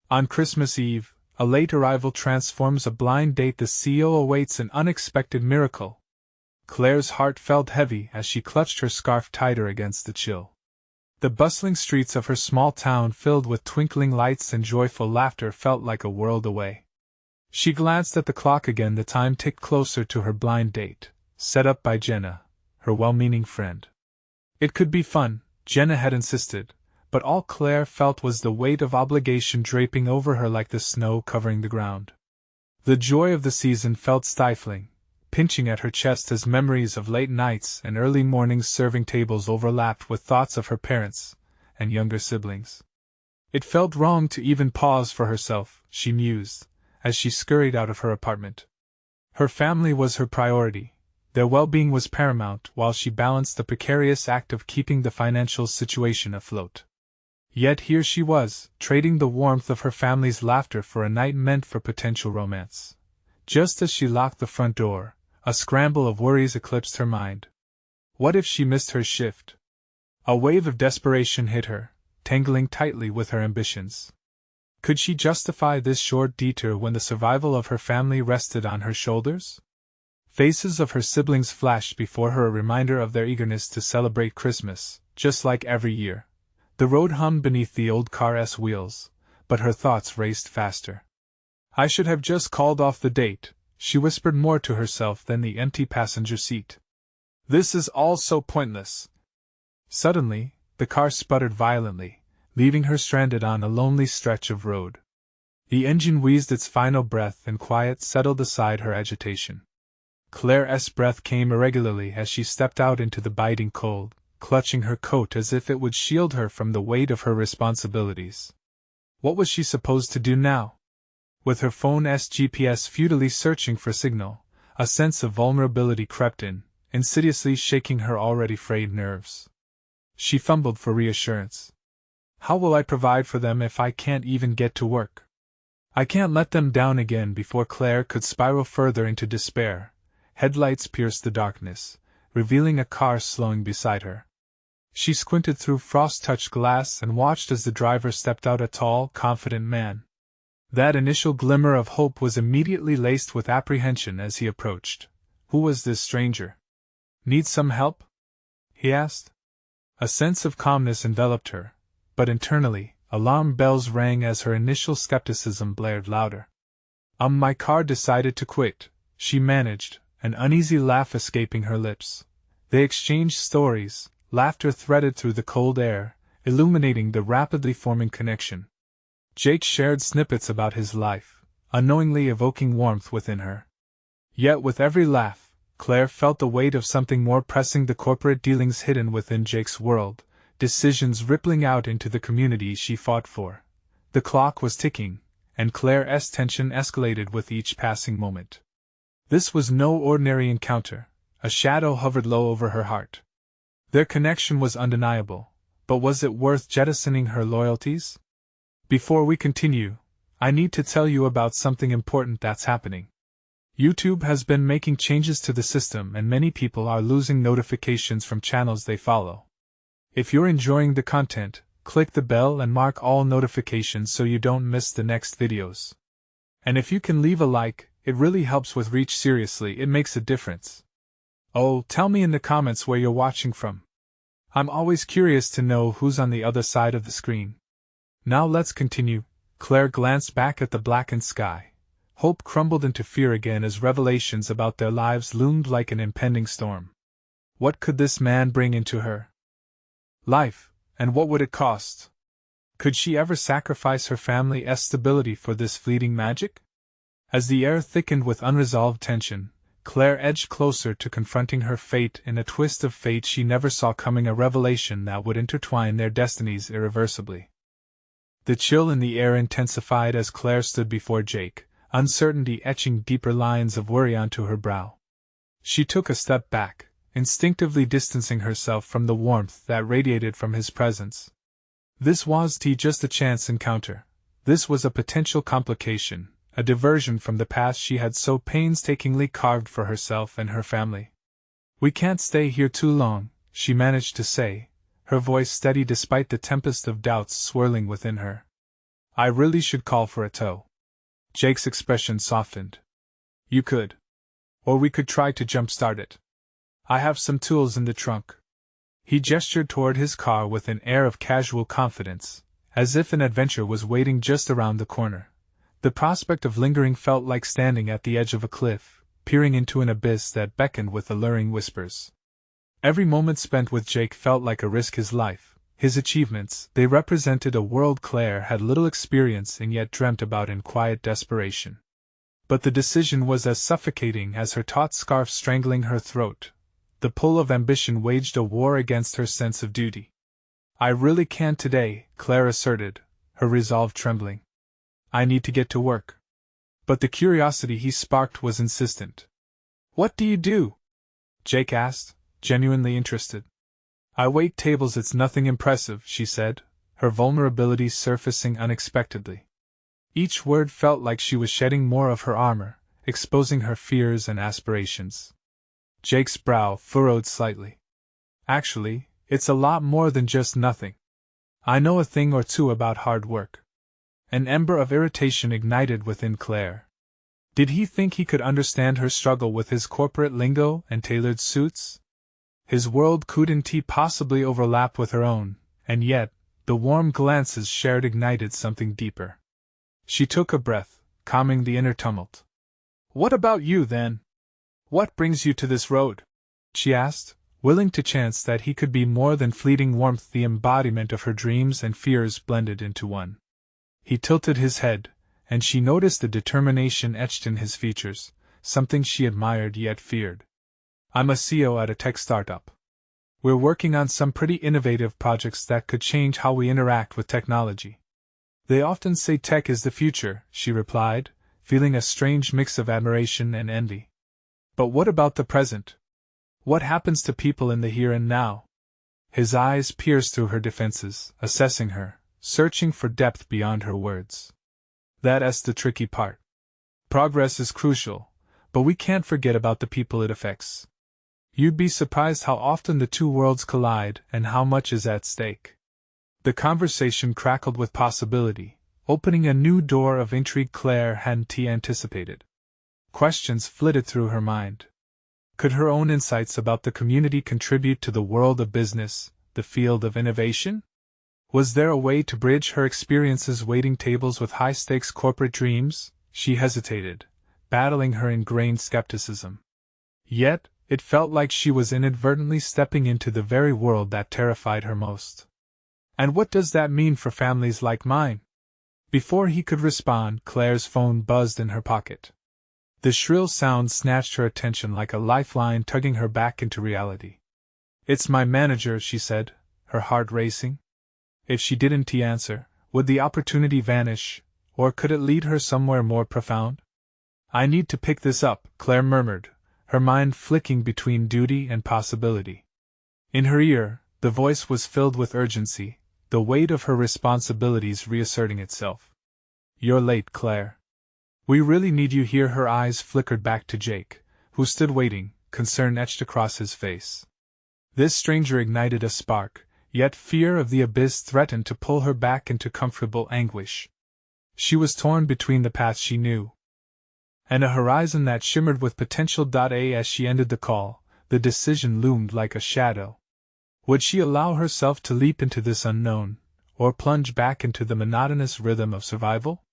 On Christmas Eve, a late arrival transforms a blind date. The CEO awaits an unexpected miracle. Claire's heart felt heavy as she clutched her scarf tighter against the chill. The bustling streets of her small town, filled with twinkling lights and joyful laughter, felt like a world away. She glanced at the clock again. The time ticked closer to her blind date, set up by Jenna, her well-meaning friend. It could be fun, Jenna had insisted, but all Claire felt was the weight of obligation draping over her like the snow covering the ground. The joy of the season felt stifling, pinching at her chest as memories of late nights and early mornings serving tables overlapped with thoughts of her parents and younger siblings. It felt wrong to even pause for herself, she mused, as she scurried out of her apartment. Her family was her priority. Their well-being was paramount while she balanced the precarious act of keeping the financial situation afloat. Yet here she was, trading the warmth of her family's laughter for a night meant for potential romance. Just as she locked the front door, a scramble of worries eclipsed her mind. What if she missed her shift? A wave of desperation hit her, tangling tightly with her ambitions. Could she justify this short detour when the survival of her family rested on her shoulders? Faces of her siblings flashed before her, a reminder of their eagerness to celebrate Christmas, just like every year. The road hummed beneath the old car's wheels, but her thoughts raced faster. I should have just called off the date, she whispered more to herself than the empty passenger seat. This is all so pointless. Suddenly, the car sputtered violently, leaving her stranded on a lonely stretch of road. The engine wheezed its final breath and quiet settled aside her agitation. Claire's breath came irregularly as she stepped out into the biting cold, clutching her coat as if it would shield her from the weight of her responsibilities. What was she supposed to do now? With her phone's GPS futilely searching for signal, a sense of vulnerability crept in, insidiously shaking her already frayed nerves. She fumbled for reassurance. How will I provide for them if I can't even get to work? I can't let them down again. Before Claire could spiral further into despair, headlights pierced the darkness, revealing a car slowing beside her. She squinted through frost-touched glass and watched as the driver stepped out, a tall, confident man. That initial glimmer of hope was immediately laced with apprehension as he approached. Who was this stranger? Need some help? He asked. A sense of calmness enveloped her, but internally, alarm bells rang as her initial skepticism blared louder. My car decided to quit, she managed, an uneasy laugh escaping her lips. They exchanged stories, laughter threaded through the cold air, illuminating the rapidly forming connection. Jake shared snippets about his life, unknowingly evoking warmth within her. Yet with every laugh, Claire felt the weight of something more pressing, the corporate dealings hidden within Jake's world, decisions rippling out into the community she fought for. The clock was ticking, and Claire's tension escalated with each passing moment. This was no ordinary encounter. A shadow hovered low over her heart. Their connection was undeniable, but was it worth jettisoning her loyalties? Before we continue, I need to tell you about something important that's happening. YouTube has been making changes to the system and many people are losing notifications from channels they follow. If you're enjoying the content, click the bell and mark all notifications so you don't miss the next videos. And if you can leave a like, it really helps with reach. Seriously, it makes a difference. Oh, tell me in the comments where you're watching from. I'm always curious to know who's on the other side of the screen. Now let's continue. Claire glanced back at the blackened sky. Hope crumbled into fear again as revelations about their lives loomed like an impending storm. What could this man bring into her life, and what would it cost? Could she ever sacrifice her family's stability for this fleeting magic? As the air thickened with unresolved tension, Claire edged closer to confronting her fate in a twist of fate she never saw coming, a revelation that would intertwine their destinies irreversibly. The chill in the air intensified as Claire stood before Jake, uncertainty etching deeper lines of worry onto her brow. She took a step back, instinctively distancing herself from the warmth that radiated from his presence. This wasn't just a chance encounter. This was a potential complication, a diversion from the path she had so painstakingly carved for herself and her family. We can't stay here too long, she managed to say, her voice steady despite the tempest of doubts swirling within her. I really should call for a tow. Jake's expression softened. You could. Or we could try to jumpstart it. I have some tools in the trunk. He gestured toward his car with an air of casual confidence, as if an adventure was waiting just around the corner. The prospect of lingering felt like standing at the edge of a cliff, peering into an abyss that beckoned with alluring whispers. Every moment spent with Jake felt like a risk. His life, his achievements, they represented a world Claire had little experience in yet dreamt about in quiet desperation. But the decision was as suffocating as her taut scarf strangling her throat. The pull of ambition waged a war against her sense of duty. I really can't today, Claire asserted, her resolve trembling. I need to get to work. But the curiosity he sparked was insistent. What do you do? Jake asked, genuinely interested. I wait tables. It's nothing impressive, she said, her vulnerability surfacing unexpectedly. Each word felt like she was shedding more of her armor, exposing her fears and aspirations. Jake's brow furrowed slightly. Actually, it's a lot more than just nothing. I know a thing or two about hard work. An ember of irritation ignited within Claire. Did he think he could understand her struggle with his corporate lingo and tailored suits? His world couldn't he possibly overlap with her own, and yet, the warm glances shared ignited something deeper. She took a breath, calming the inner tumult. What about you, then? What brings you to this road? She asked, willing to chance that he could be more than fleeting warmth, the embodiment of her dreams and fears blended into one. He tilted his head, and she noticed the determination etched in his features, something she admired yet feared. I'm a CEO at a tech startup. We're working on some pretty innovative projects that could change how we interact with technology. They often say tech is the future, she replied, feeling a strange mix of admiration and envy. But what about the present? What happens to people in the here and now? His eyes pierced through her defenses, assessing her, searching for depth beyond her words. That's the tricky part. Progress is crucial, but we can't forget about the people it affects. You'd be surprised how often the two worlds collide and how much is at stake. The conversation crackled with possibility, opening a new door of intrigue Claire hadn't anticipated. Questions flitted through her mind. Could her own insights about the community contribute to the world of business, the field of innovation? Was there a way to bridge her experiences waiting tables with high-stakes corporate dreams? She hesitated, battling her ingrained skepticism. Yet, it felt like she was inadvertently stepping into the very world that terrified her most. And what does that mean for families like mine? Before he could respond, Claire's phone buzzed in her pocket. The shrill sound snatched her attention like a lifeline, tugging her back into reality. It's my manager, she said, her heart racing. If she didn't answer, would the opportunity vanish, or could it lead her somewhere more profound? I need to pick this up, Claire murmured, her mind flicking between duty and possibility. In her ear, the voice was filled with urgency, the weight of her responsibilities reasserting itself. You're late, Claire. We really need you here. Her eyes flickered back to Jake, who stood waiting, concern etched across his face. This stranger ignited a spark, yet fear of the abyss threatened to pull her back into comfortable anguish. She was torn between the path she knew and a horizon that shimmered with potential. As she ended the call, the decision loomed like a shadow. Would she allow herself to leap into this unknown, or plunge back into the monotonous rhythm of survival?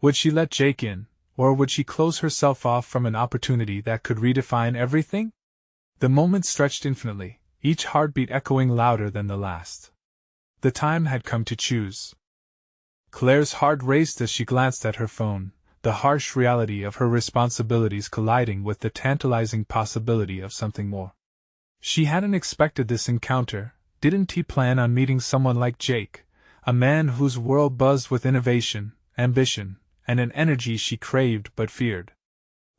Would she let Jake in, or would she close herself off from an opportunity that could redefine everything? The moment stretched infinitely, each heartbeat echoing louder than the last. The time had come to choose. Claire's heart raced as she glanced at her phone, the harsh reality of her responsibilities colliding with the tantalizing possibility of something more. She hadn't expected this encounter. Didn't he plan on meeting someone like Jake, a man whose world buzzed with innovation, ambition, and an energy she craved but feared?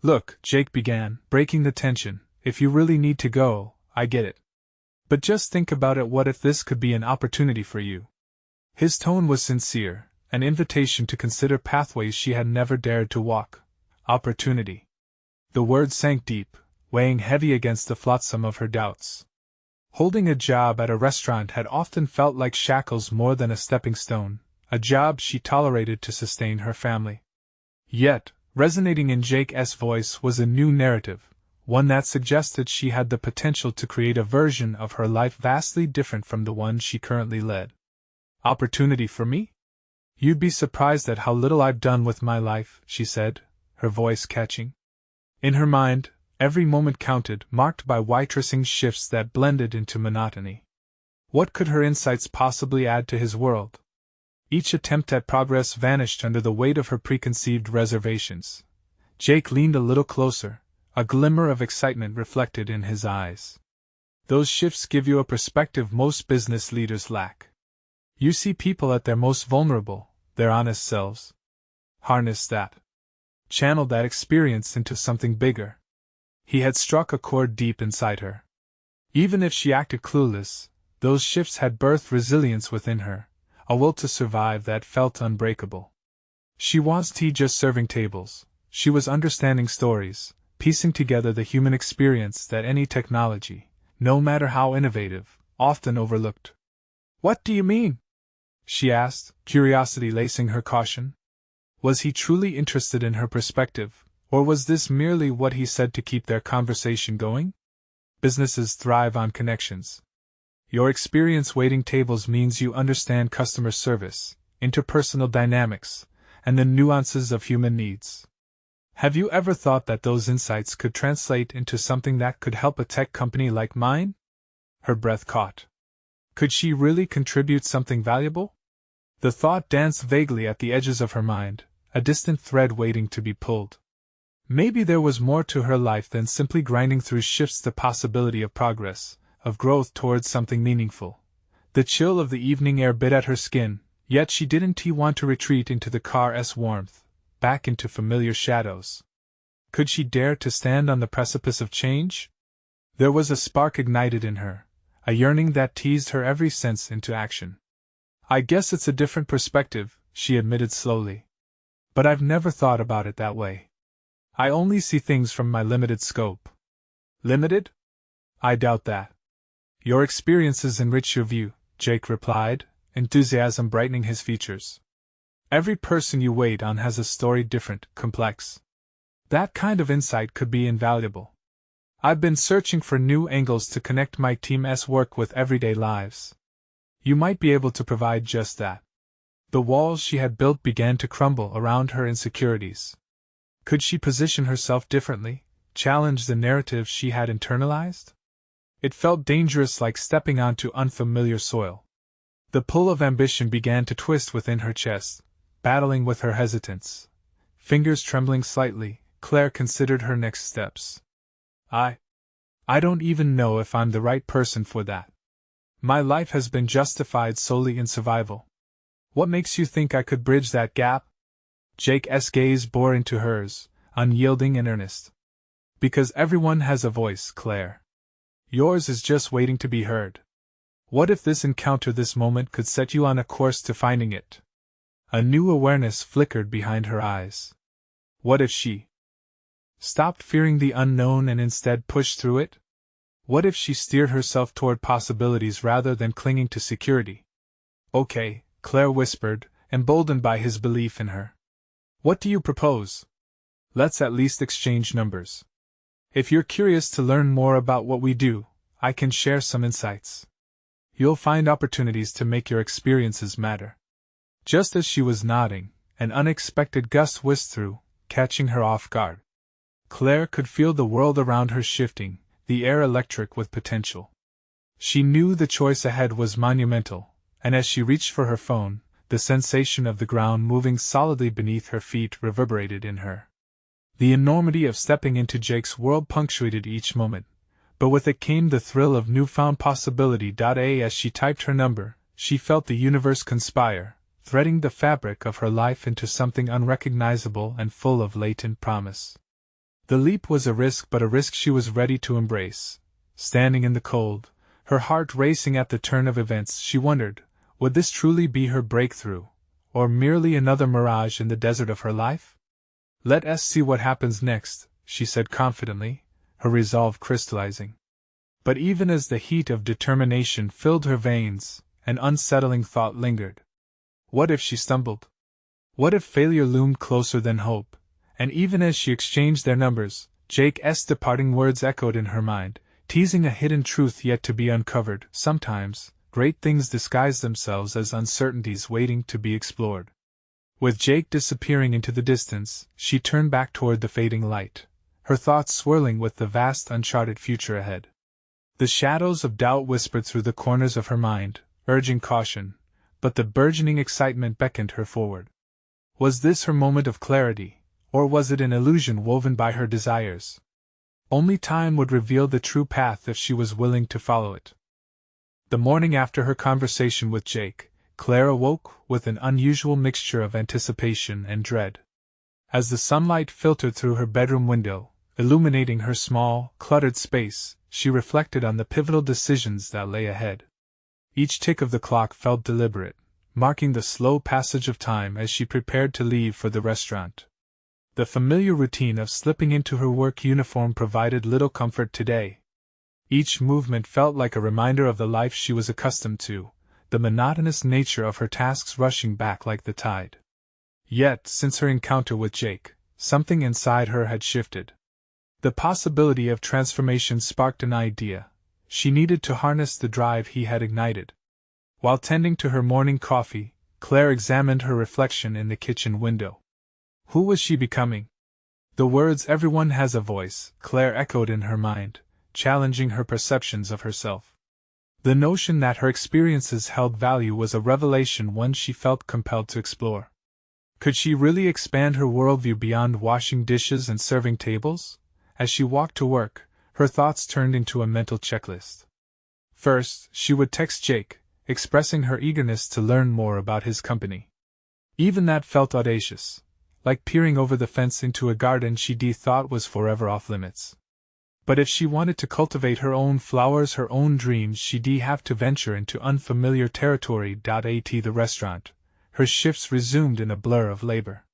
Look, Jake began, breaking the tension, if you really need to go, I get it. But just think about it. What if this could be an opportunity for you? His tone was sincere, an invitation to consider pathways she had never dared to walk. Opportunity. The word sank deep, weighing heavy against the flotsam of her doubts. Holding a job at a restaurant had often felt like shackles more than a stepping stone, a job she tolerated to sustain her family. Yet, resonating in Jake's voice was a new narrative, one that suggested she had the potential to create a version of her life vastly different from the one she currently led. Opportunity for me? You'd be surprised at how little I've done with my life, she said, her voice catching. In her mind, every moment counted, marked by waitressing shifts that blended into monotony. What could her insights possibly add to his world? Each attempt at progress vanished under the weight of her preconceived reservations. Jake leaned a little closer, a glimmer of excitement reflected in his eyes. Those shifts give you a perspective most business leaders lack. You see people at their most vulnerable, their honest selves. Harness that. Channel that experience into something bigger. He had struck a chord deep inside her. Even if she acted clueless, those shifts had birthed resilience within her, a will to survive that felt unbreakable. She wasn't just serving tables, she was understanding stories, piecing together the human experience that any technology, no matter how innovative, often overlooked. What do you mean? She asked, curiosity lacing her caution. Was he truly interested in her perspective, or was this merely what he said to keep their conversation going? Businesses thrive on connections. Your experience waiting tables means you understand customer service, interpersonal dynamics, and the nuances of human needs. Have you ever thought that those insights could translate into something that could help a tech company like mine? Her breath caught. Could she really contribute something valuable? The thought danced vaguely at the edges of her mind, a distant thread waiting to be pulled. Maybe there was more to her life than simply grinding through shifts, the possibility of progress, of growth towards something meaningful. The chill of the evening air bit at her skin, yet she didn't want to retreat into the car's warmth, back into familiar shadows. Could she dare to stand on the precipice of change? There was a spark ignited in her, a yearning that teased her every sense into action. I guess it's a different perspective, she admitted slowly. But I've never thought about it that way. I only see things from my limited scope. Limited? I doubt that. Your experiences enrich your view, Jake replied, enthusiasm brightening his features. Every person you wait on has a story different, complex. That kind of insight could be invaluable. I've been searching for new angles to connect my team's work with everyday lives. You might be able to provide just that. The walls she had built began to crumble around her insecurities. Could she position herself differently, challenge the narrative she had internalized? It felt dangerous, like stepping onto unfamiliar soil. The pull of ambition began to twist within her chest, battling with her hesitance. Fingers trembling slightly, Claire considered her next steps. I don't even know if I'm the right person for that. My life has been justified solely in survival. What makes you think I could bridge that gap? Jake's gaze bore into hers, unyielding and earnest. Because everyone has a voice, Claire. Yours is just waiting to be heard. What if this encounter, this moment, could set you on a course to finding it? A new awareness flickered behind her eyes. What if she stopped fearing the unknown and instead pushed through it? What if she steered herself toward possibilities rather than clinging to security? Okay, Claire whispered, emboldened by his belief in her. What do you propose? Let's at least exchange numbers. If you're curious to learn more about what we do, I can share some insights. You'll find opportunities to make your experiences matter. Just as she was nodding, an unexpected gust whisked through, catching her off guard. Claire could feel the world around her shifting, the air electric with potential. She knew the choice ahead was monumental, and as she reached for her phone, the sensation of the ground moving solidly beneath her feet reverberated in her. The enormity of stepping into Jake's world punctuated each moment, but with it came the thrill of newfound possibility. As she typed her number, she felt the universe conspire, threading the fabric of her life into something unrecognizable and full of latent promise. The leap was a risk, but a risk she was ready to embrace. Standing in the cold, her heart racing at the turn of events, she wondered, would this truly be her breakthrough, or merely another mirage in the desert of her life? Let us see what happens next, she said confidently, her resolve crystallizing. But even as the heat of determination filled her veins, an unsettling thought lingered. What if she stumbled? What if failure loomed closer than hope? And even as she exchanged their numbers, Jake's departing words echoed in her mind, teasing a hidden truth yet to be uncovered. Sometimes, great things disguise themselves as uncertainties waiting to be explored. With Jake disappearing into the distance, she turned back toward the fading light, her thoughts swirling with the vast uncharted future ahead. The shadows of doubt whispered through the corners of her mind, urging caution, but the burgeoning excitement beckoned her forward. Was this her moment of clarity, or was it an illusion woven by her desires? Only time would reveal the true path if she was willing to follow it. The morning after her conversation with Jake, Claire awoke with an unusual mixture of anticipation and dread. As the sunlight filtered through her bedroom window, illuminating her small, cluttered space, she reflected on the pivotal decisions that lay ahead. Each tick of the clock felt deliberate, marking the slow passage of time as she prepared to leave for the restaurant. The familiar routine of slipping into her work uniform provided little comfort today. Each movement felt like a reminder of the life she was accustomed to, the monotonous nature of her tasks rushing back like the tide. Yet, since her encounter with Jake, something inside her had shifted. The possibility of transformation sparked an idea. She needed to harness the drive he had ignited. While tending to her morning coffee, Claire examined her reflection in the kitchen window. Who was she becoming? The words "everyone has a voice," Claire echoed in her mind, challenging her perceptions of herself. The notion that her experiences held value was a revelation one she felt compelled to explore. Could she really expand her worldview beyond washing dishes and serving tables? As she walked to work, her thoughts turned into a mental checklist. First, she would text Jake, expressing her eagerness to learn more about his company. Even that felt audacious, like peering over the fence into a garden she thought was forever off limits. But if she wanted to cultivate her own flowers, her own dreams, she'd have to venture into unfamiliar territory. At the restaurant, her shifts resumed in a blur of labor.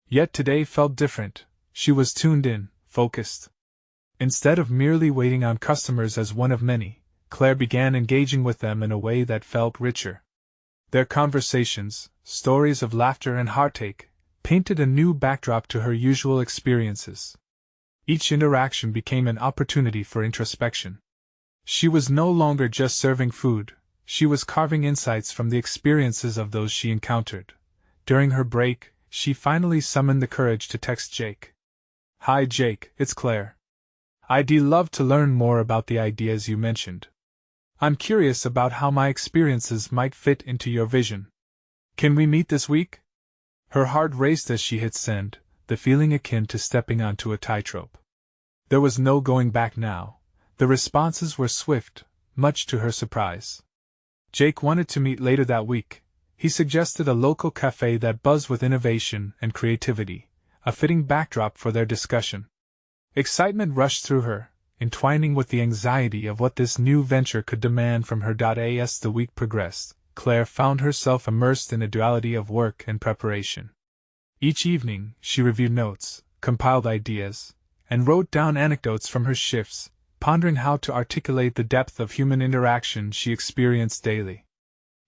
Yet today felt different. She was tuned in, focused. Instead of merely waiting on customers as one of many, Claire began engaging with them in a way that felt richer. Their conversations, stories of laughter and heartache, painted a new backdrop to her usual experiences. Each interaction became an opportunity for introspection. She was no longer just serving food, she was carving insights from the experiences of those she encountered. During her break, she finally summoned the courage to text Jake. "Hi Jake, it's Claire. I'd love to learn more about the ideas you mentioned. I'm curious about how my experiences might fit into your vision. Can we meet this week?" Her heart raced as she hit send, the feeling akin to stepping onto a tightrope. There was no going back now. The responses were swift, much to her surprise. Jake wanted to meet later that week. He suggested a local cafe that buzzed with innovation and creativity, a fitting backdrop for their discussion. Excitement rushed through her, entwining with the anxiety of what this new venture could demand from her. As the week progressed, Claire found herself immersed in a duality of work and preparation. Each evening, she reviewed notes, compiled ideas, and wrote down anecdotes from her shifts, pondering how to articulate the depth of human interaction she experienced daily.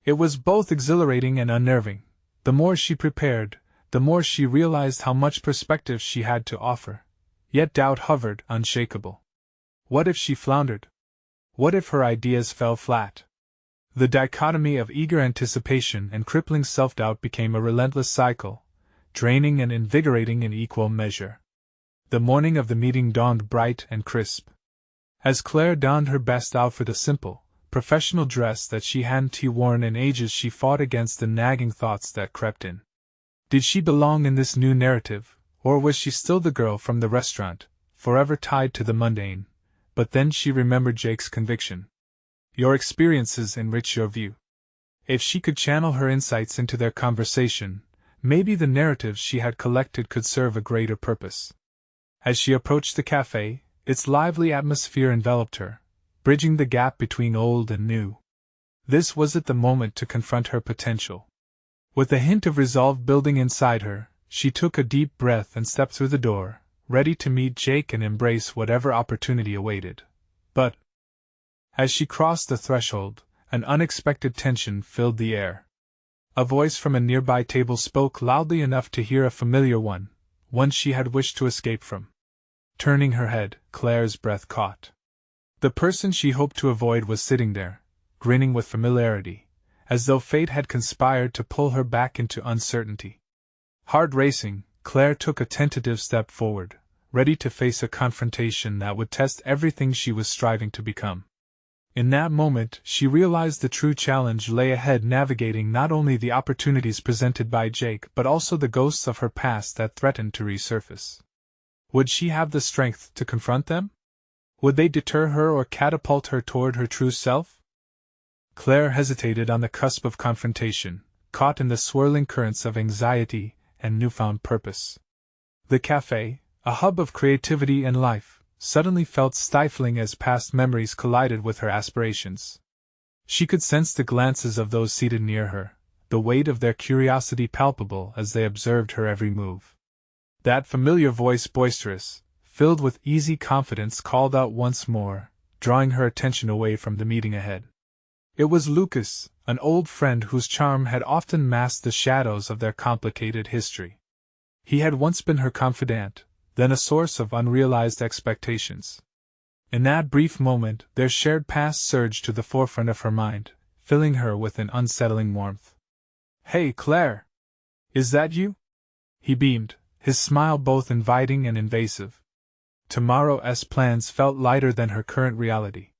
It was both exhilarating and unnerving. The more she prepared, the more she realized how much perspective she had to offer. Yet doubt hovered, unshakable. What if she floundered? What if her ideas fell flat? The dichotomy of eager anticipation and crippling self-doubt became a relentless cycle, draining and invigorating in equal measure. The morning of the meeting dawned bright and crisp. As Claire donned her best outfit, a simple, professional dress that she hadn't worn in ages, she fought against the nagging thoughts that crept in. Did she belong in this new narrative, or was she still the girl from the restaurant, forever tied to the mundane? But then she remembered Jake's conviction. Your experiences enrich your view. If she could channel her insights into their conversation, maybe the narratives she had collected could serve a greater purpose. As she approached the cafe, its lively atmosphere enveloped her, bridging the gap between old and new. This was the moment to confront her potential. With a hint of resolve building inside her, she took a deep breath and stepped through the door, ready to meet Jake and embrace whatever opportunity awaited. But as she crossed the threshold, an unexpected tension filled the air. A voice from a nearby table spoke loudly enough to hear a familiar one she had wished to escape from. Turning her head, Claire's breath caught. The person she hoped to avoid was sitting there, grinning with familiarity, as though fate had conspired to pull her back into uncertainty. Heart racing, Claire took a tentative step forward, ready to face a confrontation that would test everything she was striving to become. In that moment, she realized the true challenge lay ahead, navigating not only the opportunities presented by Jake but also the ghosts of her past that threatened to resurface. Would she have the strength to confront them? Would they deter her or catapult her toward her true self? Claire hesitated on the cusp of confrontation, caught in the swirling currents of anxiety and newfound purpose. The cafe, a hub of creativity and life, suddenly felt stifling as past memories collided with her aspirations. She could sense the glances of those seated near her, the weight of their curiosity palpable as they observed her every move. That familiar voice, boisterous, filled with easy confidence, called out once more, drawing her attention away from the meeting ahead. It was Lucas, an old friend whose charm had often masked the shadows of their complicated history. He had once been her confidant, then a source of unrealized expectations. In that brief moment, their shared past surged to the forefront of her mind, filling her with an unsettling warmth. "Hey, Claire! Is that you?" He beamed, his smile both inviting and invasive. Tomorrow's plans felt lighter than her current reality.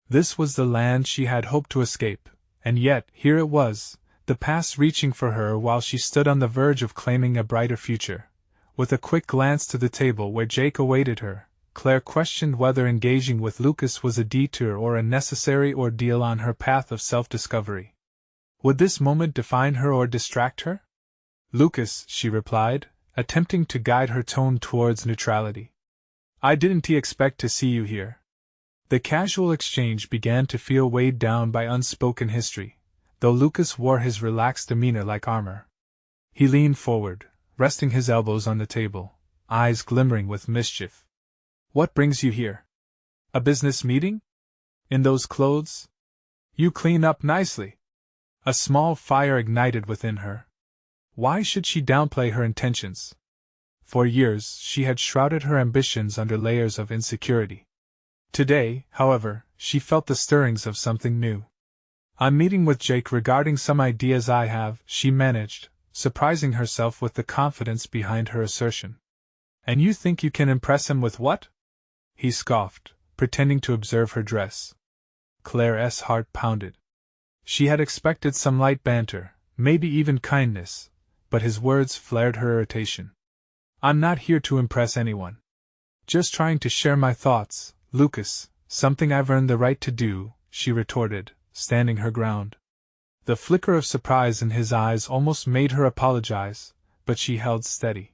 This was the land she had hoped to escape, and yet, here it was, the past reaching for her while she stood on the verge of claiming a brighter future. With a quick glance to the table where Jake awaited her, Claire questioned whether engaging with Lucas was a detour or a necessary ordeal on her path of self-discovery. Would this moment define her or distract her? "Lucas," she replied, attempting to guide her tone towards neutrality. "I didn't expect to see you here." The casual exchange began to feel weighed down by unspoken history, though Lucas wore his relaxed demeanor like armor. He leaned forward, resting his elbows on the table, eyes glimmering with mischief. "What brings you here? A business meeting? In those clothes? You clean up nicely." A small fire ignited within her. Why should she downplay her intentions? For years, she had shrouded her ambitions under layers of insecurity. Today, however, she felt the stirrings of something new. "I'm meeting with Jake regarding some ideas I have," she managed, surprising herself with the confidence behind her assertion. "And you think you can impress him with what?" He scoffed, pretending to observe her dress. Claire's heart pounded. She had expected some light banter, maybe even kindness, but his words flared her irritation. "I'm not here to impress anyone. Just trying to share my thoughts, Lucas, something I've earned the right to do," she retorted, standing her ground. The flicker of surprise in his eyes almost made her apologize, but she held steady.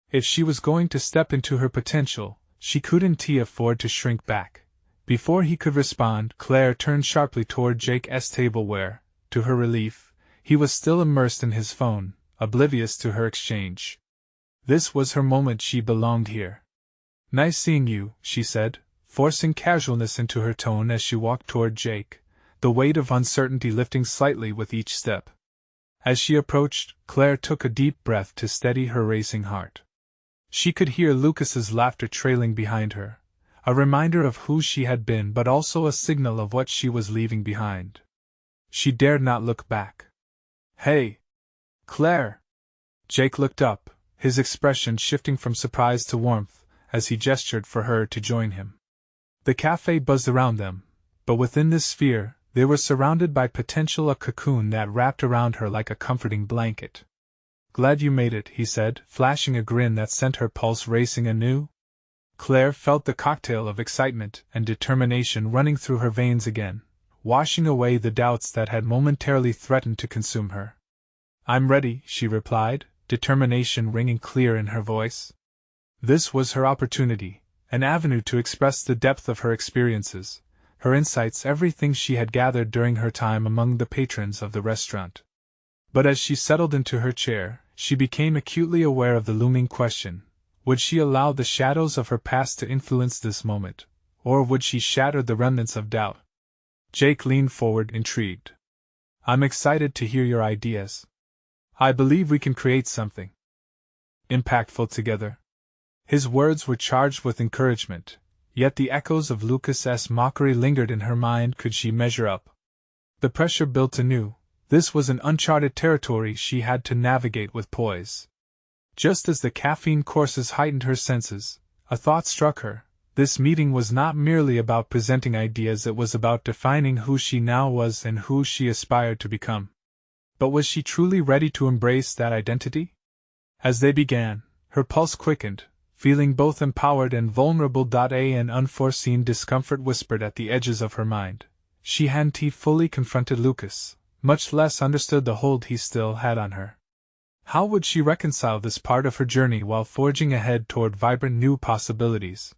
If she was going to step into her potential, she couldn't afford to shrink back. Before he could respond, Claire turned sharply toward Jake's table where, to her relief, he was still immersed in his phone, oblivious to her exchange. This was her moment. She belonged here. "Nice seeing you," she said, forcing casualness into her tone as she walked toward Jake, the weight of uncertainty lifting slightly with each step. As she approached, Claire took a deep breath to steady her racing heart. She could hear Lucas's laughter trailing behind her, a reminder of who she had been but also a signal of what she was leaving behind. She dared not look back. "Hey! Claire!" Jake looked up, his expression shifting from surprise to warmth, as he gestured for her to join him. The cafe buzzed around them, but within this sphere, they were surrounded by potential, a cocoon that wrapped around her like a comforting blanket. "Glad you made it," he said, flashing a grin that sent her pulse racing anew. Claire felt the cocktail of excitement and determination running through her veins again, washing away the doubts that had momentarily threatened to consume her. "I'm ready," she replied, determination ringing clear in her voice. This was her opportunity, an avenue to express the depth of her experiences, her insights, everything she had gathered during her time among the patrons of the restaurant. But as she settled into her chair, she became acutely aware of the looming question: would she allow the shadows of her past to influence this moment, or would she shatter the remnants of doubt? Jake leaned forward, intrigued. "I'm excited to hear your ideas," I believe we can create something impactful together. His words were charged with encouragement, yet the echoes of Lucas's mockery lingered in her mind. Could she measure up? The pressure built anew. This was an uncharted territory she had to navigate with poise. Just as the caffeine courses heightened her senses, a thought struck her. This meeting was not merely about presenting ideas, it was about defining who she now was and who she aspired to become. But was she truly ready to embrace that identity? As they began, her pulse quickened, feeling both empowered and vulnerable. An unforeseen discomfort whispered at the edges of her mind. She hadn't fully confronted Lucas, much less understood the hold he still had on her. How would she reconcile this part of her journey while forging ahead toward vibrant new possibilities?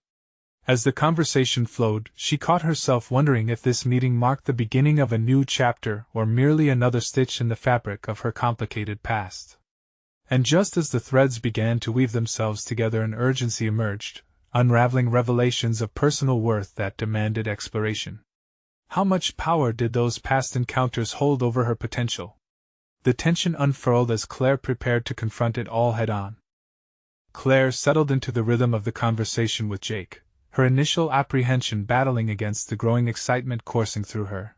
As the conversation flowed, she caught herself wondering if this meeting marked the beginning of a new chapter or merely another stitch in the fabric of her complicated past. And just as the threads began to weave themselves together, an urgency emerged, unraveling revelations of personal worth that demanded exploration. How much power did those past encounters hold over her potential? The tension unfurled as Claire prepared to confront it all head-on. Claire settled into the rhythm of the conversation with Jake, her initial apprehension battling against the growing excitement coursing through her.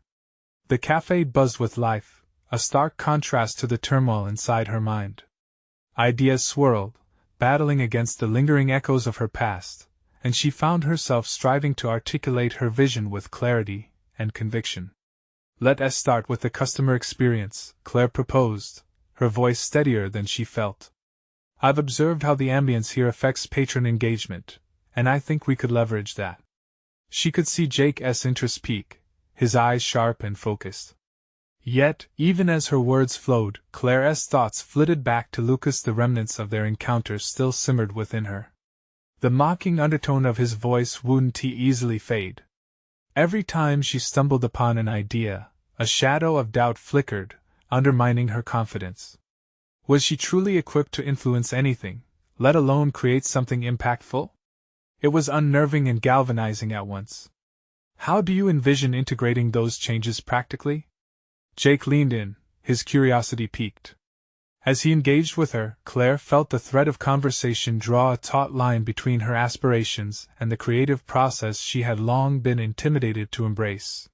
The cafe buzzed with life, a stark contrast to the turmoil inside her mind. Ideas swirled, battling against the lingering echoes of her past, and she found herself striving to articulate her vision with clarity and conviction. "Let us start with the customer experience," Claire proposed, her voice steadier than she felt. "I've observed how the ambience here affects patron engagement, and I think we could leverage that." She could see Jake's interest peak, his eyes sharp and focused. Yet, even as her words flowed, Claire's thoughts flitted back to Lucas. The remnants of their encounter still simmered within her. The mocking undertone of his voice wouldn't easily fade. Every time she stumbled upon an idea, a shadow of doubt flickered, undermining her confidence. Was she truly equipped to influence anything, let alone create something impactful? It was unnerving and galvanizing at once. "How do you envision integrating those changes practically?" Jake leaned in, his curiosity piqued. As he engaged with her, Claire felt the thread of conversation draw a taut line between her aspirations and the creative process she had long been intimidated to embrace.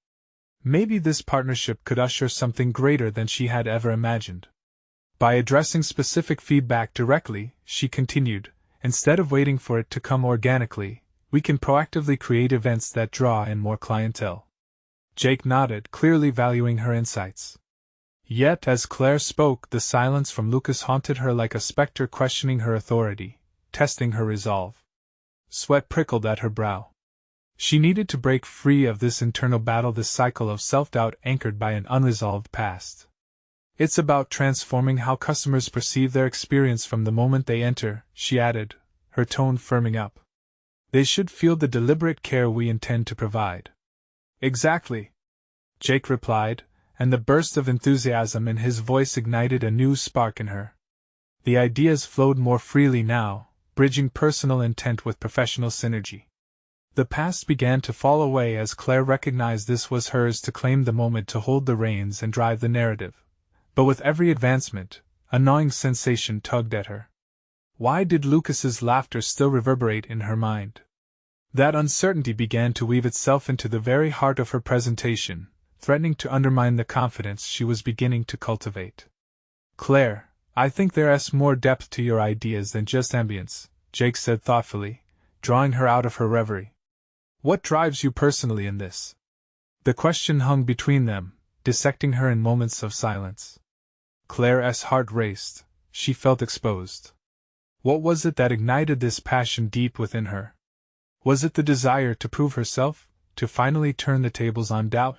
Maybe this partnership could usher something greater than she had ever imagined. By addressing specific feedback directly, she continued, instead of waiting for it to come organically, we can proactively create events that draw in more clientele. Jake nodded, clearly valuing her insights. Yet, as Claire spoke, the silence from Lucas haunted her like a specter, questioning her authority, testing her resolve. Sweat prickled at her brow. She needed to break free of this internal battle, this cycle of self-doubt anchored by an unresolved past. "It's about transforming how customers perceive their experience from the moment they enter," she added, her tone firming up. "They should feel the deliberate care we intend to provide." "Exactly," Jake replied, and the burst of enthusiasm in his voice ignited a new spark in her. The ideas flowed more freely now, bridging personal intent with professional synergy. The past began to fall away as Claire recognized this was hers to claim, the moment to hold the reins and drive the narrative. But with every advancement, a gnawing sensation tugged at her. Why did Lucas's laughter still reverberate in her mind? That uncertainty began to weave itself into the very heart of her presentation, threatening to undermine the confidence she was beginning to cultivate. "Claire, I think there's more depth to your ideas than just ambience," Jake said thoughtfully, drawing her out of her reverie. "What drives you personally in this?" The question hung between them, dissecting her in moments of silence. Claire's heart raced, she felt exposed. What was it that ignited this passion deep within her? Was it the desire to prove herself, to finally turn the tables on doubt?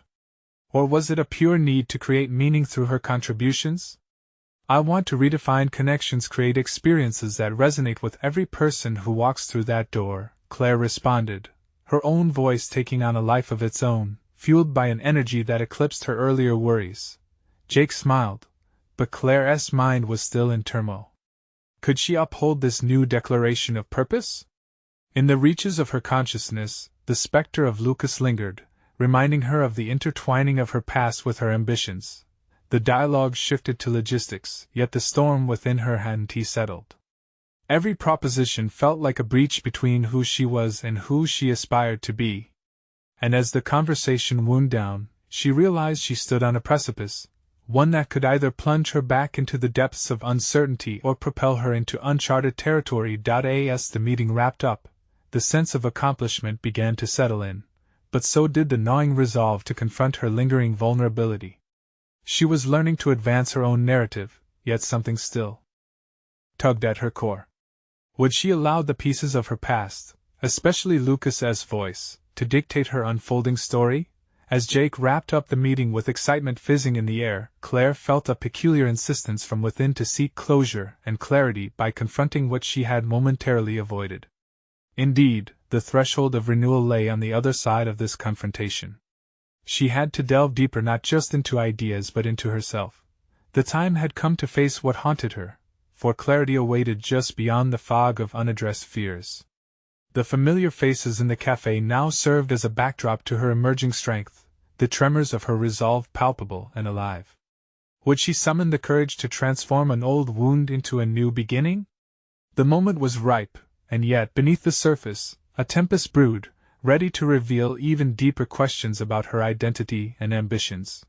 Or was it a pure need to create meaning through her contributions? "I want to redefine connections, create experiences that resonate with every person who walks through that door," Claire responded, her own voice taking on a life of its own, fueled by an energy that eclipsed her earlier worries. Jake smiled, but Claire's mind was still in turmoil. Could she uphold this new declaration of purpose? In the reaches of her consciousness, the specter of Lucas lingered, reminding her of the intertwining of her past with her ambitions. The dialogue shifted to logistics, yet the storm within her hadn't settled. Every proposition felt like a breach between who she was and who she aspired to be. And as the conversation wound down, she realized she stood on a precipice, one that could either plunge her back into the depths of uncertainty or propel her into uncharted territory. As the meeting wrapped up, the sense of accomplishment began to settle in, but so did the gnawing resolve to confront her lingering vulnerability. She was learning to advance her own narrative, yet something still tugged at her core. Would she allow the pieces of her past, especially Lucas's voice, to dictate her unfolding story? As Jake wrapped up the meeting with excitement fizzing in the air, Claire felt a peculiar insistence from within to seek closure and clarity by confronting what she had momentarily avoided. Indeed, the threshold of renewal lay on the other side of this confrontation. She had to delve deeper not just into ideas but into herself. The time had come to face what haunted her, for clarity awaited just beyond the fog of unaddressed fears. The familiar faces in the cafe now served as a backdrop to her emerging strength, the tremors of her resolve palpable and alive. Would she summon the courage to transform an old wound into a new beginning? The moment was ripe, and yet, beneath the surface, a tempest brewed, ready to reveal even deeper questions about her identity and ambitions.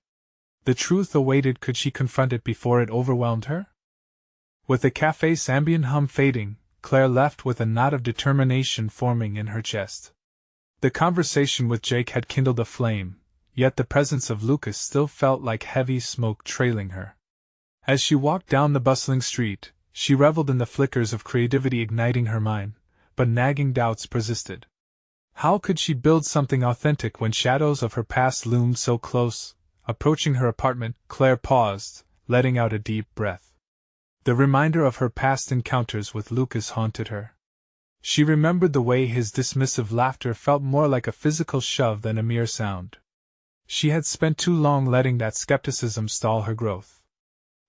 The truth awaited. Could she confront it before it overwhelmed her? With the cafe's ambient hum fading, Claire left with a knot of determination forming in her chest. The conversation with Jake had kindled a flame, yet the presence of Lucas still felt like heavy smoke trailing her. As she walked down the bustling street, she reveled in the flickers of creativity igniting her mind, but nagging doubts persisted. How could she build something authentic when shadows of her past loomed so close? Approaching her apartment, Claire paused, letting out a deep breath. The reminder of her past encounters with Lucas haunted her. She remembered the way his dismissive laughter felt more like a physical shove than a mere sound. She had spent too long letting that skepticism stall her growth.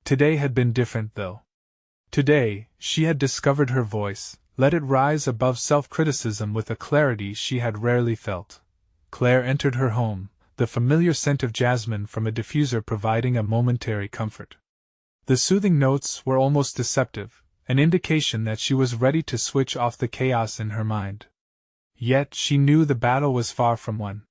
Today had been different, though. Today, she had discovered her voice, let it rise above self-criticism with a clarity she had rarely felt. Claire entered her home, the familiar scent of jasmine from a diffuser providing a momentary comfort. The soothing notes were almost deceptive, an indication that she was ready to switch off the chaos in her mind. Yet she knew the battle was far from won.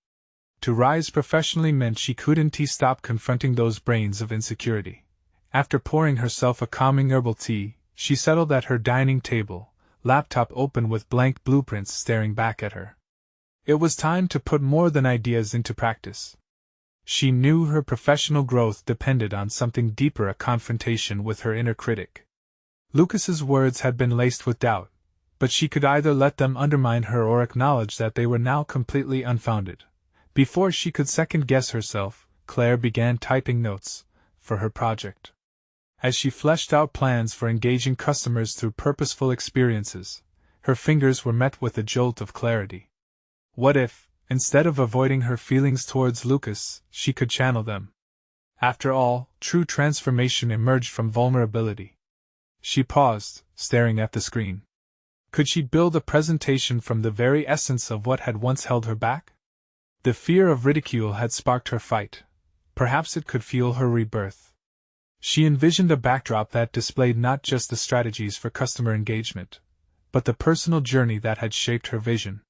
To rise professionally meant she couldn't stop confronting those brains of insecurity. After pouring herself a calming herbal tea, she settled at her dining table, laptop open with blank blueprints staring back at her. It was time to put more than ideas into practice. She knew her professional growth depended on something deeper, a confrontation with her inner critic. Lucas's words had been laced with doubt, but she could either let them undermine her or acknowledge that they were now completely unfounded. Before she could second-guess herself, Claire began typing notes for her project. As she fleshed out plans for engaging customers through purposeful experiences, her fingers were met with a jolt of clarity. What if, instead of avoiding her feelings towards Lucas, she could channel them? After all, true transformation emerged from vulnerability. She paused, staring at the screen. Could she build a presentation from the very essence of what had once held her back? The fear of ridicule had sparked her fight. Perhaps it could fuel her rebirth. She envisioned a backdrop that displayed not just the strategies for customer engagement, but the personal journey that had shaped her vision.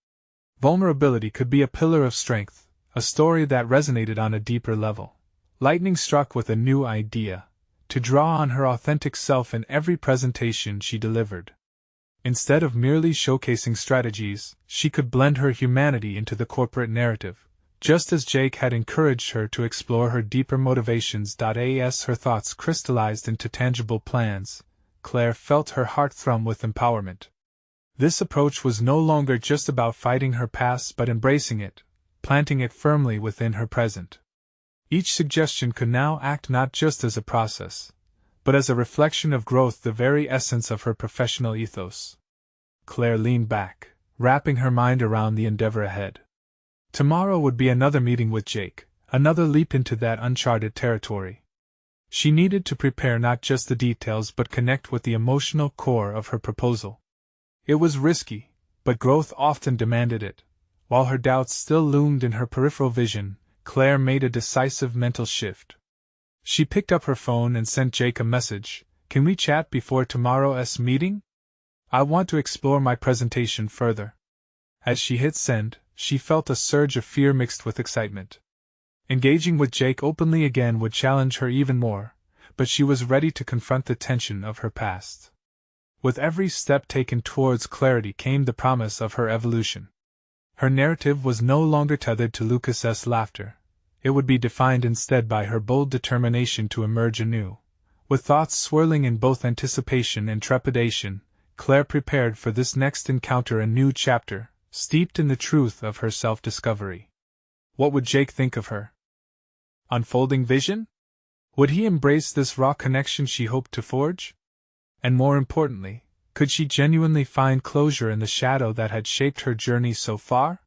Vulnerability could be a pillar of strength, a story that resonated on a deeper level. Lightning struck with a new idea, to draw on her authentic self in every presentation she delivered. Instead of merely showcasing strategies, she could blend her humanity into the corporate narrative, just as Jake had encouraged her to explore her deeper motivations. As her thoughts crystallized into tangible plans, Claire felt her heart thrum with empowerment. This approach was no longer just about fighting her past but embracing it, planting it firmly within her present. Each suggestion could now act not just as a process, but as a reflection of growth, the very essence of her professional ethos. Claire leaned back, wrapping her mind around the endeavor ahead. Tomorrow would be another meeting with Jake, another leap into that uncharted territory. She needed to prepare not just the details but connect with the emotional core of her proposal. It was risky, but growth often demanded it. While her doubts still loomed in her peripheral vision, Claire made a decisive mental shift. She picked up her phone and sent Jake a message. Can we chat before tomorrow's meeting? I want to explore my presentation further. As she hit send, she felt a surge of fear mixed with excitement. Engaging with Jake openly again would challenge her even more, but she was ready to confront the tension of her past. With every step taken towards clarity came the promise of her evolution. Her narrative was no longer tethered to Lucas's laughter. It would be defined instead by her bold determination to emerge anew. With thoughts swirling in both anticipation and trepidation, Claire prepared for this next encounter, a new chapter, steeped in the truth of her self-discovery. What would Jake think of her unfolding vision? Would he embrace this raw connection she hoped to forge? And more importantly, could she genuinely find closure in the shadow that had shaped her journey so far?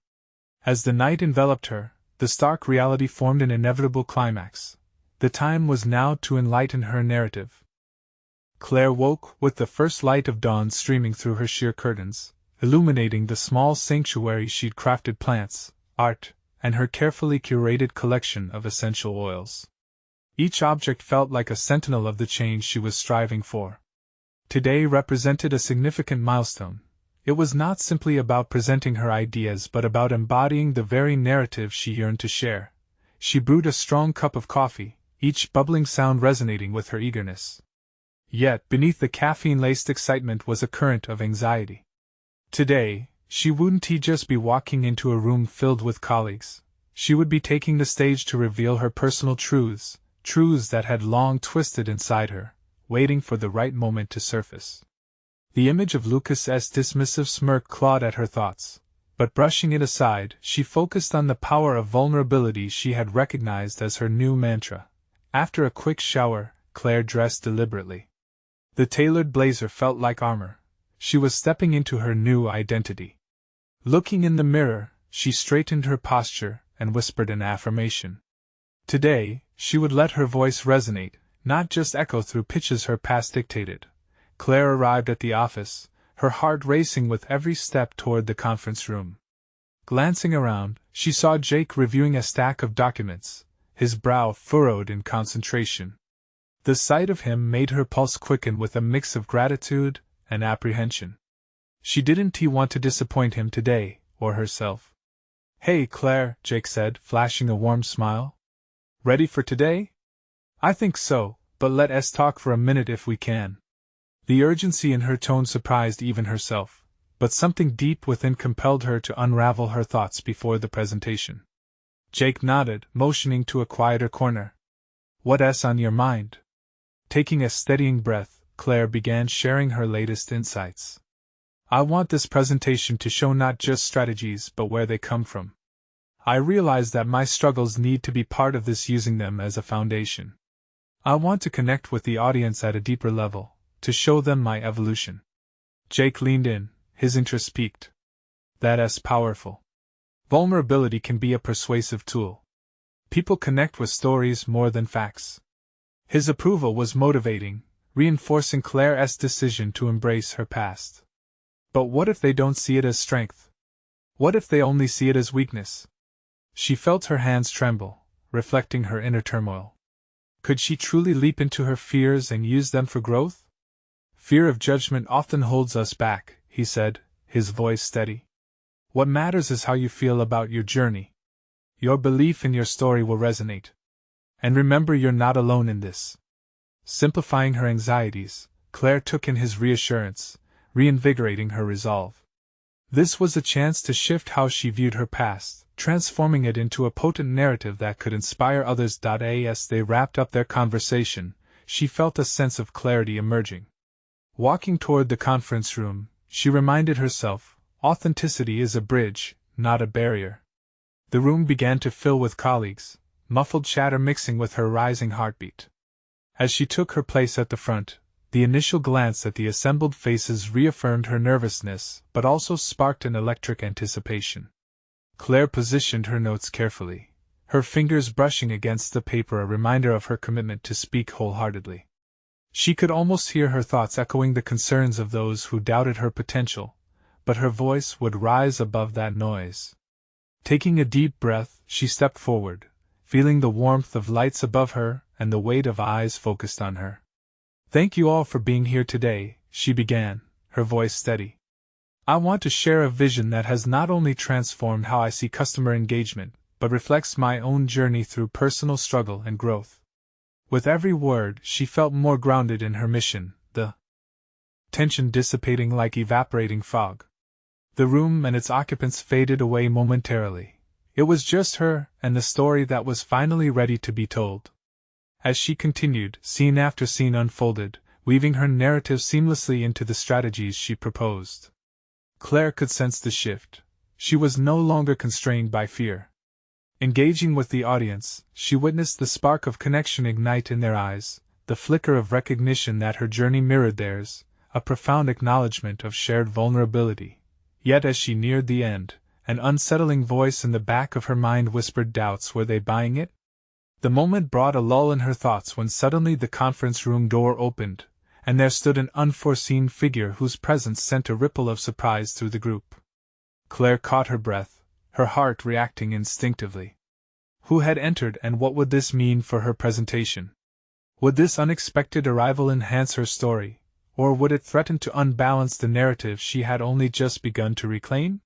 As the night enveloped her, the stark reality formed an inevitable climax. The time was now to enlighten her narrative. Claire woke with the first light of dawn streaming through her sheer curtains, illuminating the small sanctuary she'd crafted: plants, art, and her carefully curated collection of essential oils. Each object felt like a sentinel of the change she was striving for. Today represented a significant milestone. It was not simply about presenting her ideas but about embodying the very narrative she yearned to share. She brewed a strong cup of coffee, each bubbling sound resonating with her eagerness. Yet, beneath the caffeine-laced excitement was a current of anxiety. Today, she wouldn't just be walking into a room filled with colleagues. She would be taking the stage to reveal her personal truths, truths that had long twisted inside her, waiting for the right moment to surface. The image of Lucas's dismissive smirk clawed at her thoughts, but brushing it aside, she focused on the power of vulnerability she had recognized as her new mantra. After a quick shower, Claire dressed deliberately. The tailored blazer felt like armor. She was stepping into her new identity. Looking in the mirror, she straightened her posture and whispered an affirmation. Today, she would let her voice resonate, not just echo through pitches her past dictated. Claire arrived at the office, her heart racing with every step toward the conference room. Glancing around, she saw Jake reviewing a stack of documents, his brow furrowed in concentration. The sight of him made her pulse quicken with a mix of gratitude and apprehension. She didn't want to disappoint him today, or herself. "Hey, Claire," Jake said, flashing a warm smile. "Ready for today?" "I think so, but let's talk for a minute if we can." The urgency in her tone surprised even herself, but something deep within compelled her to unravel her thoughts before the presentation. Jake nodded, motioning to a quieter corner. "What's on your mind?" Taking a steadying breath, Claire began sharing her latest insights. "I want this presentation to show not just strategies but where they come from. I realize that my struggles need to be part of this, using them as a foundation. I want to connect with the audience at a deeper level, to show them my evolution." Jake leaned in, his interest piqued. "That's powerful. Vulnerability can be a persuasive tool. People connect with stories more than facts." His approval was motivating, reinforcing Claire's decision to embrace her past. But what if they don't see it as strength? What if they only see it as weakness? She felt her hands tremble, reflecting her inner turmoil. Could she truly leap into her fears and use them for growth? "Fear of judgment often holds us back," he said, his voice steady. "What matters is how you feel about your journey. Your belief in your story will resonate. And remember, you're not alone in this." Simplifying her anxieties, Claire took in his reassurance, reinvigorating her resolve. This was a chance to shift how she viewed her past, transforming it into a potent narrative that could inspire others. As they wrapped up their conversation, she felt a sense of clarity emerging. Walking toward the conference room, she reminded herself, authenticity is a bridge, not a barrier. The room began to fill with colleagues, muffled chatter mixing with her rising heartbeat. As she took her place at the front, the initial glance at the assembled faces reaffirmed her nervousness but also sparked an electric anticipation. Claire positioned her notes carefully, her fingers brushing against the paper, a reminder of her commitment to speak wholeheartedly. She could almost hear her thoughts echoing the concerns of those who doubted her potential, but her voice would rise above that noise. Taking a deep breath, she stepped forward, feeling the warmth of lights above her and the weight of eyes focused on her. "Thank you all for being here today," she began, her voice steady. "I want to share a vision that has not only transformed how I see customer engagement, but reflects my own journey through personal struggle and growth." With every word, she felt more grounded in her mission, the tension dissipating like evaporating fog. The room and its occupants faded away momentarily. It was just her and the story that was finally ready to be told. As she continued, scene after scene unfolded, weaving her narrative seamlessly into the strategies she proposed. Claire could sense the shift. She was no longer constrained by fear. Engaging with the audience, she witnessed the spark of connection ignite in their eyes, the flicker of recognition that her journey mirrored theirs, a profound acknowledgement of shared vulnerability. Yet as she neared the end, an unsettling voice in the back of her mind whispered doubts. Were they buying it? The moment brought a lull in her thoughts when suddenly the conference room door opened, and there stood an unforeseen figure whose presence sent a ripple of surprise through the group. Claire caught her breath, her heart reacting instinctively. Who had entered, and what would this mean for her presentation? Would this unexpected arrival enhance her story, or would it threaten to unbalance the narrative she had only just begun to reclaim?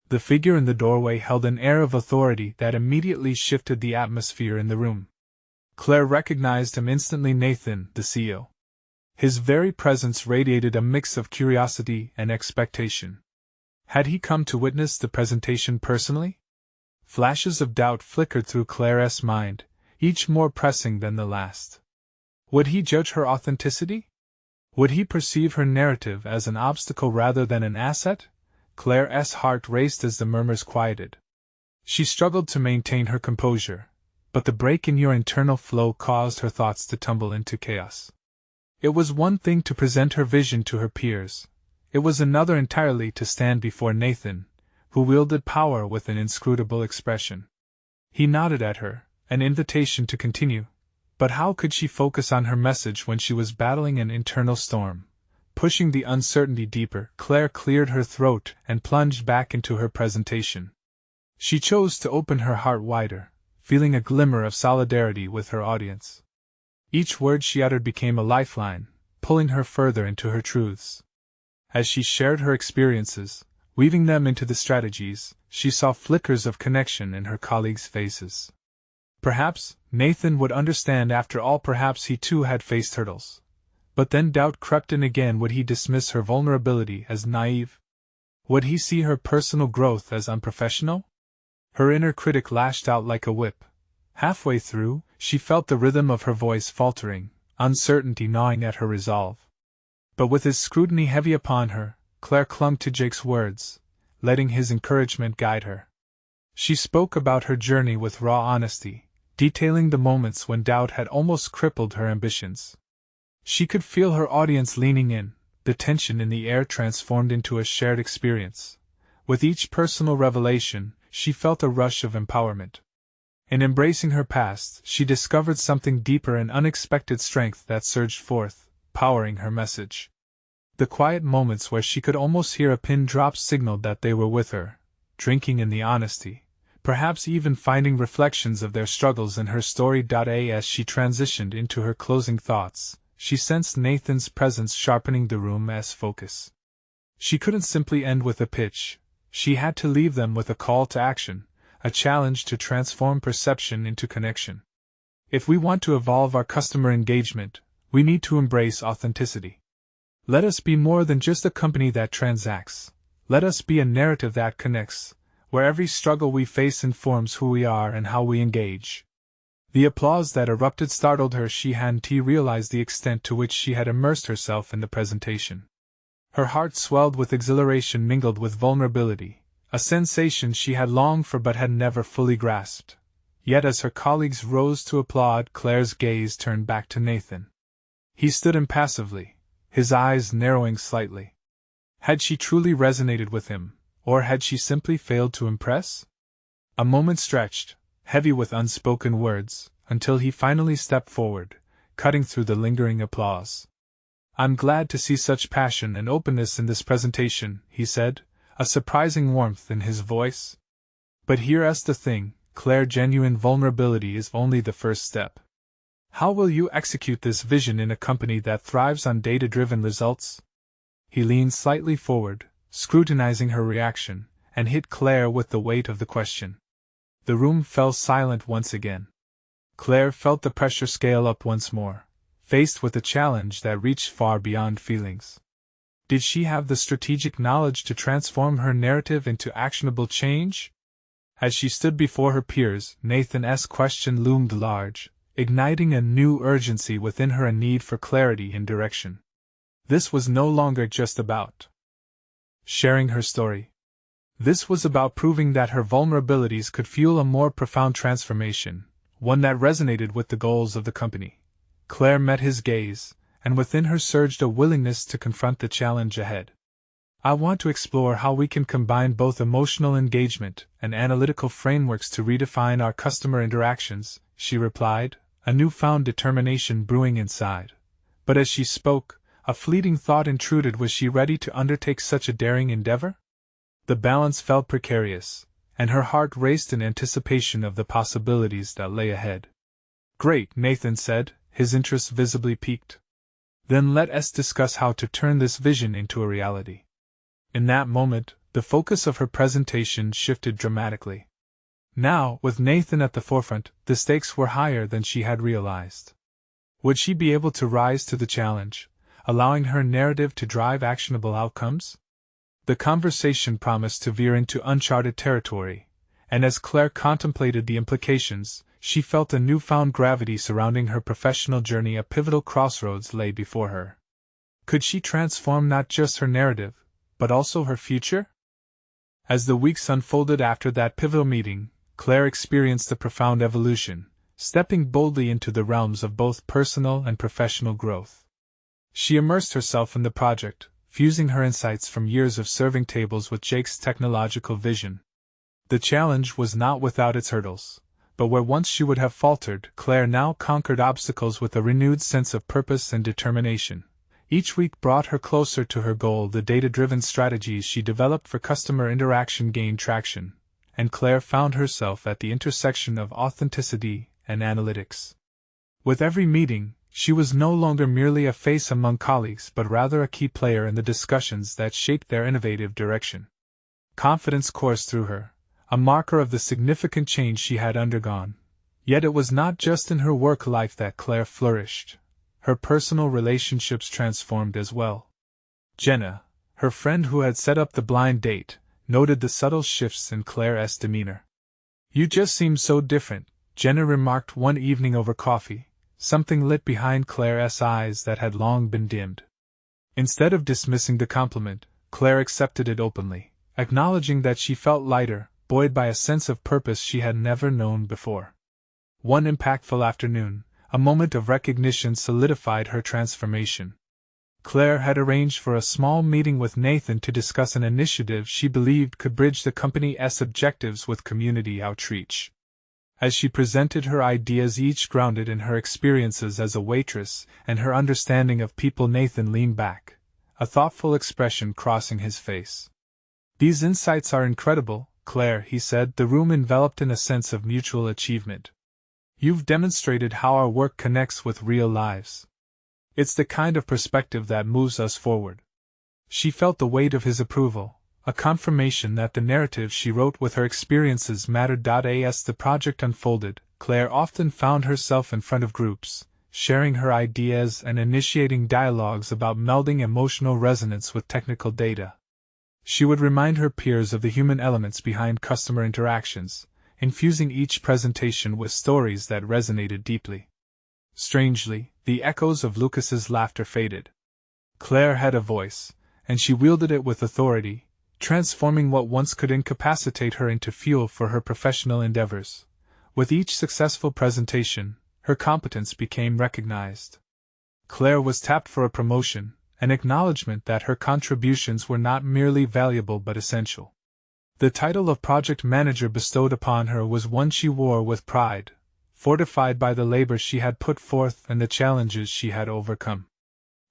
The figure in the doorway held an air of authority that immediately shifted the atmosphere in the room. Claire recognized him instantly: Nathan, the CEO. His very presence radiated a mix of curiosity and expectation. Had he come to witness the presentation personally? Flashes of doubt flickered through Claire's mind, each more pressing than the last. Would he judge her authenticity? Would he perceive her narrative as an obstacle rather than an asset? Claire's heart raced as the murmurs quieted. She struggled to maintain her composure, but the break in your internal flow caused her thoughts to tumble into chaos. It was one thing to present her vision to her peers. It was another entirely to stand before Nathan, who wielded power with an inscrutable expression. He nodded at her, an invitation to continue. But how could she focus on her message when she was battling an internal storm? Pushing the uncertainty deeper, Claire cleared her throat and plunged back into her presentation. She chose to open her heart wider, feeling a glimmer of solidarity with her audience. Each word she uttered became a lifeline, pulling her further into her truths. As she shared her experiences, weaving them into the strategies, she saw flickers of connection in her colleagues' faces. Perhaps Nathan would understand after all. Perhaps he too had faced hurdles. But then doubt crept in again. Would he dismiss her vulnerability as naive? Would he see her personal growth as unprofessional? Her inner critic lashed out like a whip. Halfway through, she felt the rhythm of her voice faltering, uncertainty gnawing at her resolve. But with his scrutiny heavy upon her, Claire clung to Jake's words, letting his encouragement guide her. She spoke about her journey with raw honesty, detailing the moments when doubt had almost crippled her ambitions. She could feel her audience leaning in, the tension in the air transformed into a shared experience. With each personal revelation, she felt a rush of empowerment. In embracing her past, she discovered something deeper, an unexpected strength that surged forth, powering her message. The quiet moments where she could almost hear a pin drop signaled that they were with her, drinking in the honesty, perhaps even finding reflections of their struggles in her story. As she transitioned into her closing thoughts, she sensed Nathan's presence sharpening the room's focus. She couldn't simply end with a pitch. She had to leave them with a call to action, a challenge to transform perception into connection. If we want to evolve our customer engagement, we need to embrace authenticity. Let us be more than just a company that transacts. Let us be a narrative that connects, where every struggle we face informs who we are and how we engage. The applause that erupted startled her. She hadn't realized the extent to which she had immersed herself in the presentation. Her heart swelled with exhilaration mingled with vulnerability, a sensation she had longed for but had never fully grasped. Yet as her colleagues rose to applaud, Claire's gaze turned back to Nathan. He stood impassively, his eyes narrowing slightly. Had she truly resonated with him, or had she simply failed to impress? A moment stretched, heavy with unspoken words, until he finally stepped forward, cutting through the lingering applause. "I'm glad to see such passion and openness in this presentation," he said, a surprising warmth in his voice. "But here's the thing, Claire, genuine vulnerability is only the first step. How will you execute this vision in a company that thrives on data-driven results? He leaned slightly forward, scrutinizing her reaction, and hit Claire with the weight of the question. The room fell silent once again. Claire felt the pressure scale up once more, faced with a challenge that reached far beyond feelings. Did she have the strategic knowledge to transform her narrative into actionable change? As she stood before her peers, Nathan's question loomed large, igniting a new urgency within her, a need for clarity and direction. This was no longer just about sharing her story. This was about proving that her vulnerabilities could fuel a more profound transformation, one that resonated with the goals of the company. Claire met his gaze, and within her surged a willingness to confront the challenge ahead. I want to explore how we can combine both emotional engagement and analytical frameworks to redefine our customer interactions, she replied, a newfound determination brewing inside. But as she spoke, a fleeting thought intruded. Was she ready to undertake such a daring endeavor? The balance felt precarious, and her heart raced in anticipation of the possibilities that lay ahead. Great, Nathan said, his interest visibly piqued. Then let us discuss how to turn this vision into a reality. In that moment, the focus of her presentation shifted dramatically. Now, with Nathan at the forefront, the stakes were higher than she had realized. Would she be able to rise to the challenge, allowing her narrative to drive actionable outcomes? The conversation promised to veer into uncharted territory, and as Claire contemplated the implications, she felt a newfound gravity surrounding her professional journey. A pivotal crossroads lay before her. Could she transform not just her narrative, but also her future? As the weeks unfolded after that pivotal meeting, Claire experienced a profound evolution, stepping boldly into the realms of both personal and professional growth. She immersed herself in the project, fusing her insights from years of serving tables with Jake's technological vision. The challenge was not without its hurdles, but where once she would have faltered, Claire now conquered obstacles with a renewed sense of purpose and determination. Each week brought her closer to her goal. The data-driven strategies she developed for customer interaction gained traction, and Claire found herself at the intersection of authenticity and analytics. With every meeting, she was no longer merely a face among colleagues but rather a key player in the discussions that shaped their innovative direction. Confidence coursed through her, a marker of the significant change she had undergone. Yet it was not just in her work life that Claire flourished. Her personal relationships transformed as well. Jenna, her friend who had set up the blind date, noted the subtle shifts in Claire's demeanor. "You just seem so different," Jenna remarked one evening over coffee, something lit behind Claire's eyes that had long been dimmed. Instead of dismissing the compliment, Claire accepted it openly, acknowledging that she felt lighter, buoyed by a sense of purpose she had never known before. One impactful afternoon, a moment of recognition solidified her transformation. Claire had arranged for a small meeting with Nathan to discuss an initiative she believed could bridge the company's objectives with community outreach. As she presented her ideas, each grounded in her experiences as a waitress and her understanding of people, Nathan leaned back, a thoughtful expression crossing his face. "These insights are incredible, Claire," he said, the room enveloped in a sense of mutual achievement. "You've demonstrated how our work connects with real lives. It's the kind of perspective that moves us forward." She felt the weight of his approval, a confirmation that the narrative she wrote with her experiences mattered. As the project unfolded, Claire often found herself in front of groups, sharing her ideas and initiating dialogues about melding emotional resonance with technical data. She would remind her peers of the human elements behind customer interactions, infusing each presentation with stories that resonated deeply. Strangely, the echoes of Lucas's laughter faded. Claire had a voice, and she wielded it with authority, transforming what once could incapacitate her into fuel for her professional endeavors. With each successful presentation, her competence became recognized. Claire was tapped for a promotion, an acknowledgement that her contributions were not merely valuable but essential. The title of project manager bestowed upon her was one she wore with pride, fortified by the labor she had put forth and the challenges she had overcome.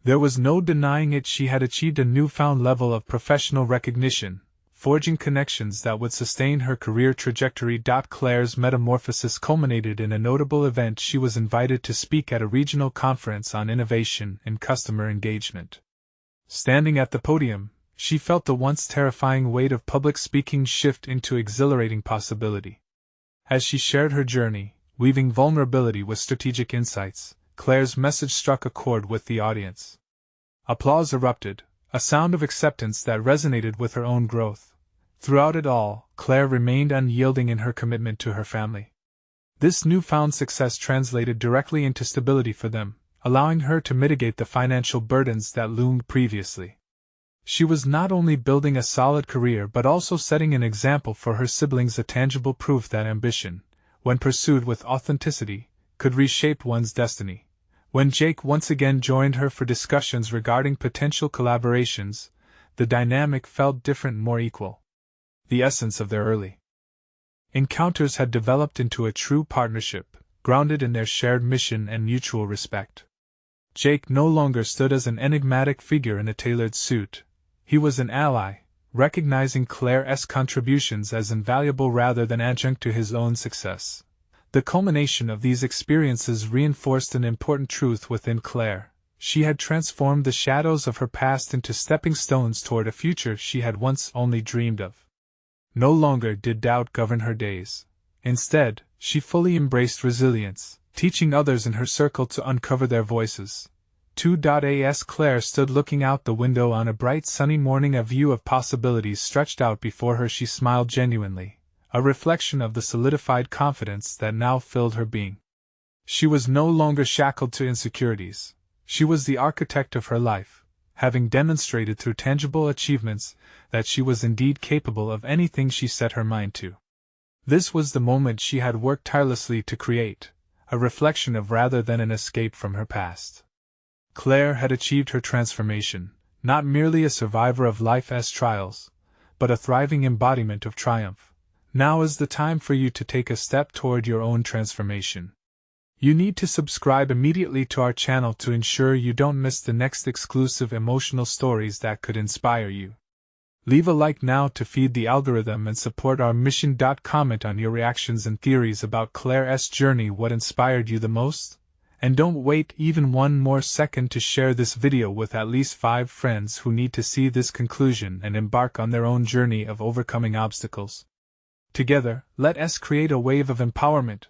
There was no denying it, she had achieved a newfound level of professional recognition, forging connections that would sustain her career trajectory. Claire's metamorphosis culminated in a notable event. She was invited to speak at a regional conference on innovation and customer engagement. Standing at the podium, she felt the once terrifying weight of public speaking shift into exhilarating possibility. As she shared her journey, weaving vulnerability with strategic insights, Claire's message struck a chord with the audience. Applause erupted, a sound of acceptance that resonated with her own growth. Throughout it all, Claire remained unyielding in her commitment to her family. This newfound success translated directly into stability for them, allowing her to mitigate the financial burdens that loomed previously. She was not only building a solid career but also setting an example for her siblings, a tangible proof that ambition, when pursued with authenticity, could reshape one's destiny. When Jake once again joined her for discussions regarding potential collaborations, the dynamic felt different, more equal. The essence of their early encounters had developed into a true partnership, grounded in their shared mission and mutual respect. Jake no longer stood as an enigmatic figure in a tailored suit. He was an ally, recognizing Claire's contributions as invaluable rather than adjunct to his own success. The culmination of these experiences reinforced an important truth within Claire. She had transformed the shadows of her past into stepping stones toward a future she had once only dreamed of. No longer did doubt govern her days. Instead, she fully embraced resilience, teaching others in her circle to uncover their voices. As Claire stood looking out the window on a bright sunny morning, a view of possibilities stretched out before her. She smiled genuinely, a reflection of the solidified confidence that now filled her being. She was no longer shackled to insecurities. She was the architect of her life, having demonstrated through tangible achievements that she was indeed capable of anything she set her mind to. This was the moment she had worked tirelessly to create, a reflection of rather than an escape from her past. Claire had achieved her transformation, not merely a survivor of life's trials, but a thriving embodiment of triumph. Now is the time for you to take a step toward your own transformation. You need to subscribe immediately to our channel to ensure you don't miss the next exclusive emotional stories that could inspire you. Leave a like now to feed the algorithm and support our mission. Comment on your reactions and theories about Claire's journey. What inspired you the most? And don't wait even one more second to share this video with at least 5 friends who need to see this conclusion and embark on their own journey of overcoming obstacles. Together, let us create a wave of empowerment,